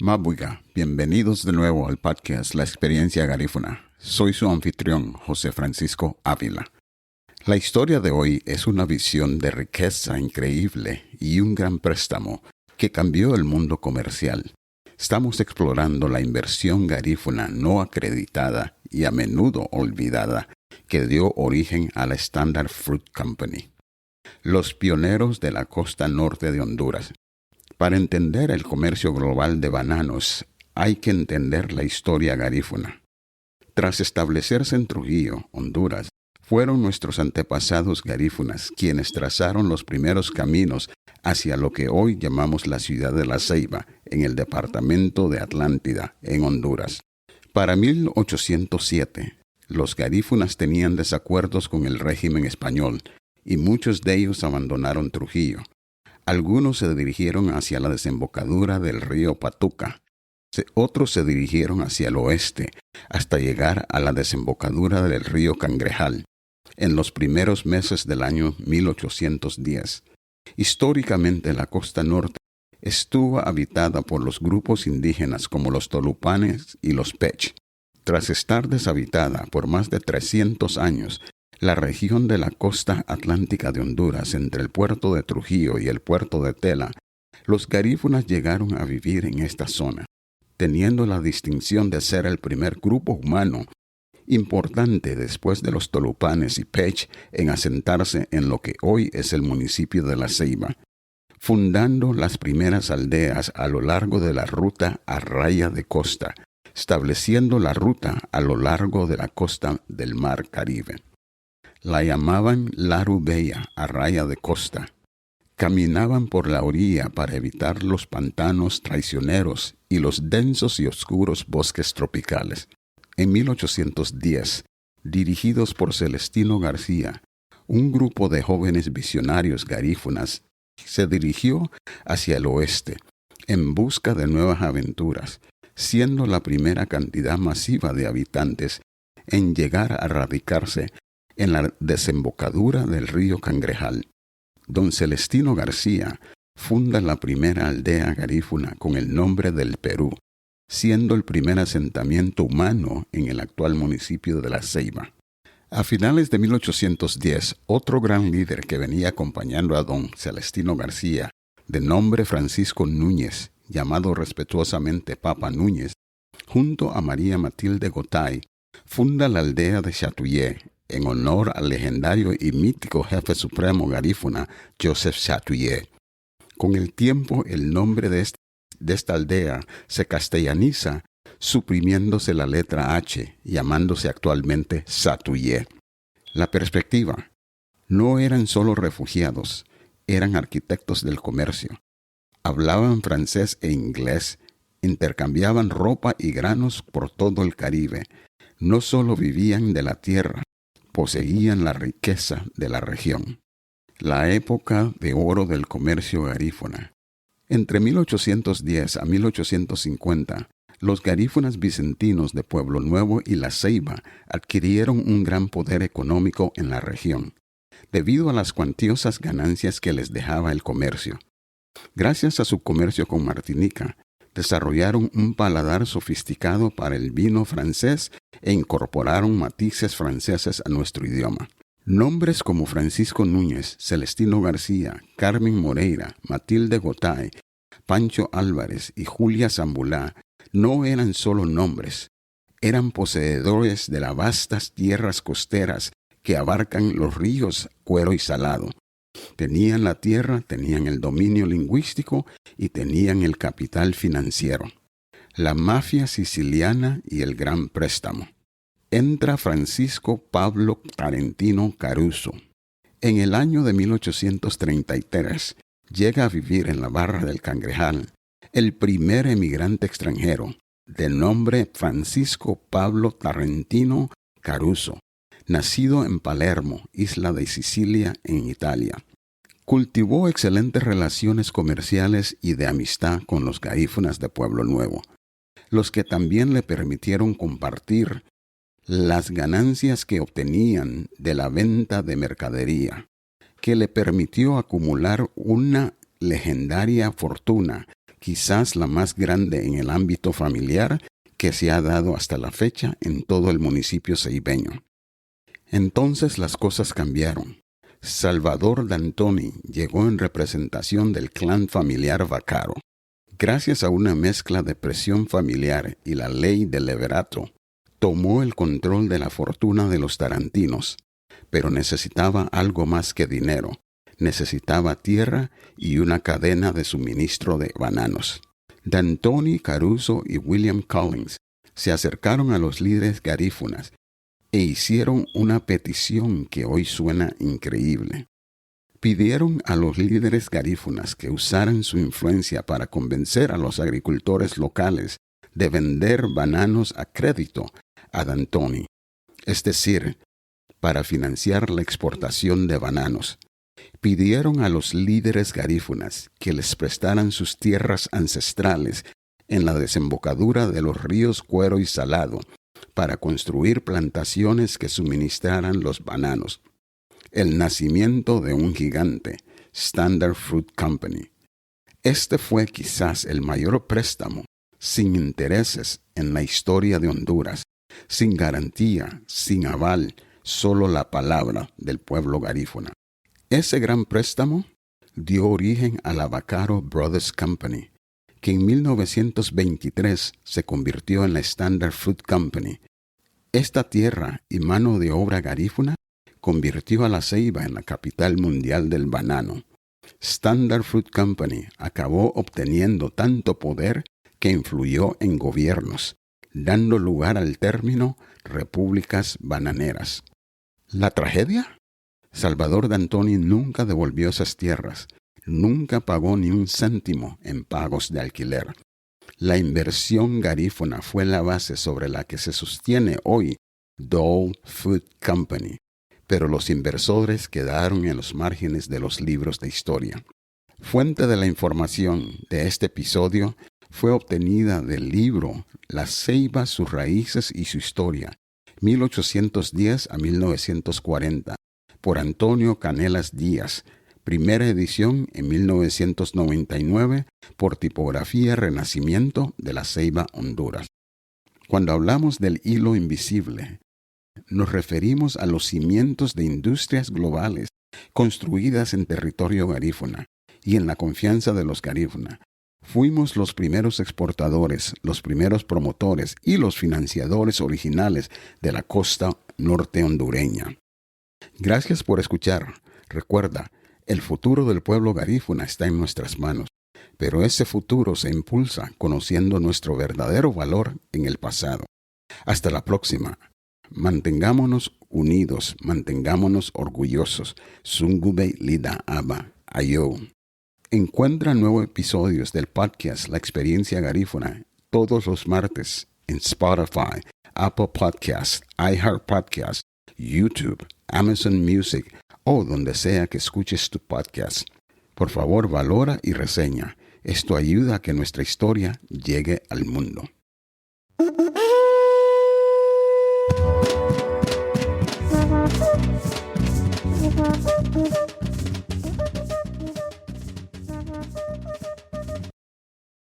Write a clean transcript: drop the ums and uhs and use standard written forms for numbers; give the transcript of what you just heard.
Mabuiga, bienvenidos de nuevo al podcast La Experiencia Garífuna. Soy su anfitrión, José Francisco Ávila. La historia de hoy es una visión de riqueza increíble y un gran préstamo que cambió el mundo comercial. Estamos explorando la inversión garífuna no acreditada y a menudo olvidada que dio origen a la Standard Fruit Company, los pioneros de la costa norte de Honduras. Para entender el comercio global de bananos, hay que entender la historia garífuna. Tras establecerse en Trujillo, Honduras, fueron nuestros antepasados garífunas quienes trazaron los primeros caminos hacia lo que hoy llamamos la ciudad de La Ceiba, en el departamento de Atlántida, en Honduras. Para 1807, los garífunas tenían desacuerdos con el régimen español y muchos de ellos abandonaron Trujillo. Algunos se dirigieron hacia la desembocadura del río Patuca. Otros se dirigieron hacia el oeste, hasta llegar a la desembocadura del río Cangrejal, en los primeros meses del año 1810. Históricamente, la costa norte estuvo habitada por los grupos indígenas como los Tolupanes y los Pech. Tras estar deshabitada por más de 300 años, la región de la costa atlántica de Honduras, entre el puerto de Trujillo y el puerto de Tela, los garífunas llegaron a vivir en esta zona, teniendo la distinción de ser el primer grupo humano importante después de los Tolupanes y Pech en asentarse en lo que hoy es el municipio de La Ceiba, fundando las primeras aldeas a lo largo de la ruta a raya de costa, estableciendo la ruta a lo largo de la costa del Mar Caribe. La llamaban Laru-Bella, a raya de costa. Caminaban por la orilla para evitar los pantanos traicioneros y los densos y oscuros bosques tropicales. En 1810, dirigidos por Celestino García, un grupo de jóvenes visionarios garífunas se dirigió hacia el oeste en busca de nuevas aventuras, siendo la primera cantidad masiva de habitantes en llegar a radicarse en la desembocadura del río Cangrejal. Don Celestino García funda la primera aldea garífuna con el nombre del Perú, siendo el primer asentamiento humano en el actual municipio de La Ceiba. A finales de 1810, otro gran líder que venía acompañando a don Celestino García, de nombre Francisco Núñez, llamado respetuosamente Papa Núñez, junto a María Matilde Gotay, funda la aldea de Chatouillet, en honor al legendario y mítico jefe supremo garífuna, Joseph Chatouillet. Con el tiempo, el nombre de esta aldea se castellaniza, suprimiéndose la letra H, llamándose actualmente Chatouillet. La perspectiva: no eran solo refugiados, eran arquitectos del comercio. Hablaban francés e inglés, intercambiaban ropa y granos por todo el Caribe. No solo vivían de la tierra, poseían la riqueza de la región. La época de oro del comercio garífuna. Entre 1810 a 1850, los garífunas vicentinos de Pueblo Nuevo y La Ceiba adquirieron un gran poder económico en la región, debido a las cuantiosas ganancias que les dejaba el comercio. Gracias a su comercio con Martinica, desarrollaron un paladar sofisticado para el vino francés e incorporaron matices franceses a nuestro idioma. Nombres como Francisco Núñez, Celestino García, Carmen Moreira, Matilde Gotay, Pancho Álvarez y Julia Zambulá no eran solo nombres, eran poseedores de las vastas tierras costeras que abarcan los ríos Cuero y Salado. Tenían la tierra, tenían el dominio lingüístico y tenían el capital financiero. La mafia siciliana y el gran préstamo. Entra Francisco Pablo Tarentino Caruso. En el año de 1833 llega a vivir en la Barra del Cangrejal el primer emigrante extranjero, de nombre Francisco Pablo Tarentino Caruso, nacido en Palermo, isla de Sicilia, en Italia. Cultivó excelentes relaciones comerciales y de amistad con los garífunas de Pueblo Nuevo, los que también le permitieron compartir las ganancias que obtenían de la venta de mercadería, que le permitió acumular una legendaria fortuna quizás la más grande en el ámbito familiar que se ha dado hasta la fecha en todo el municipio ceibeño. Entonces las cosas cambiaron. Salvador D'Antoni llegó en representación del clan familiar Vaccaro. Gracias a una mezcla de presión familiar y la ley del leverato, tomó el control de la fortuna de los tarantinos, pero necesitaba algo más que dinero. Necesitaba tierra y una cadena de suministro de bananos. D'Antoni Caruso y William Collins se acercaron a los líderes garífunas e hicieron una petición que hoy suena increíble. Pidieron a los líderes garífunas que usaran su influencia para convencer a los agricultores locales de vender bananos a crédito a D'Antoni, es decir, para financiar la exportación de bananos. Pidieron a los líderes garífunas que les prestaran sus tierras ancestrales en la desembocadura de los ríos Cuero y Salado para construir plantaciones que suministraran los bananos. El nacimiento de un gigante, Standard Fruit Company. Este fue quizás el mayor préstamo, sin intereses, en la historia de Honduras, sin garantía, sin aval, solo la palabra del pueblo garífuna. Ese gran préstamo dio origen a la Vaccaro Brothers Company, que en 1923 se convirtió en la Standard Fruit Company. Esta tierra y mano de obra garífuna convirtió a La Ceiba en la capital mundial del banano. Standard Fruit Company acabó obteniendo tanto poder que influyó en gobiernos, dando lugar al término repúblicas bananeras. ¿La tragedia? Salvador D'Antoni nunca devolvió esas tierras, nunca pagó ni un céntimo en pagos de alquiler. La inversión garífuna fue la base sobre la que se sostiene hoy Dole Food Company, pero los inversores quedaron en los márgenes de los libros de historia. Fuente de la información de este episodio fue obtenida del libro La Ceiba, sus raíces y su historia, 1810 a 1940, por Antonio Canelas Díaz, primera edición en 1999 por Tipografía Renacimiento de La Ceiba, Honduras. Cuando hablamos del hilo invisible, nos referimos a los cimientos de industrias globales construidas en territorio garífuna y en la confianza de los garífuna. Fuimos los primeros exportadores, los primeros promotores y los financiadores originales de la costa norte hondureña. Gracias por escuchar. Recuerda, el futuro del pueblo garífuna está en nuestras manos, pero ese futuro se impulsa conociendo nuestro verdadero valor en el pasado. Hasta la próxima. Mantengámonos unidos, mantengámonos orgullosos. Sungube Lida Aba Ayo. Encuentra nuevos episodios del podcast La Experiencia Garífuna todos los martes en Spotify, Apple Podcasts, iHeart Podcasts, YouTube, Amazon Music o donde sea que escuches tu podcast. Por favor, valora y reseña. Esto ayuda a que nuestra historia llegue al mundo.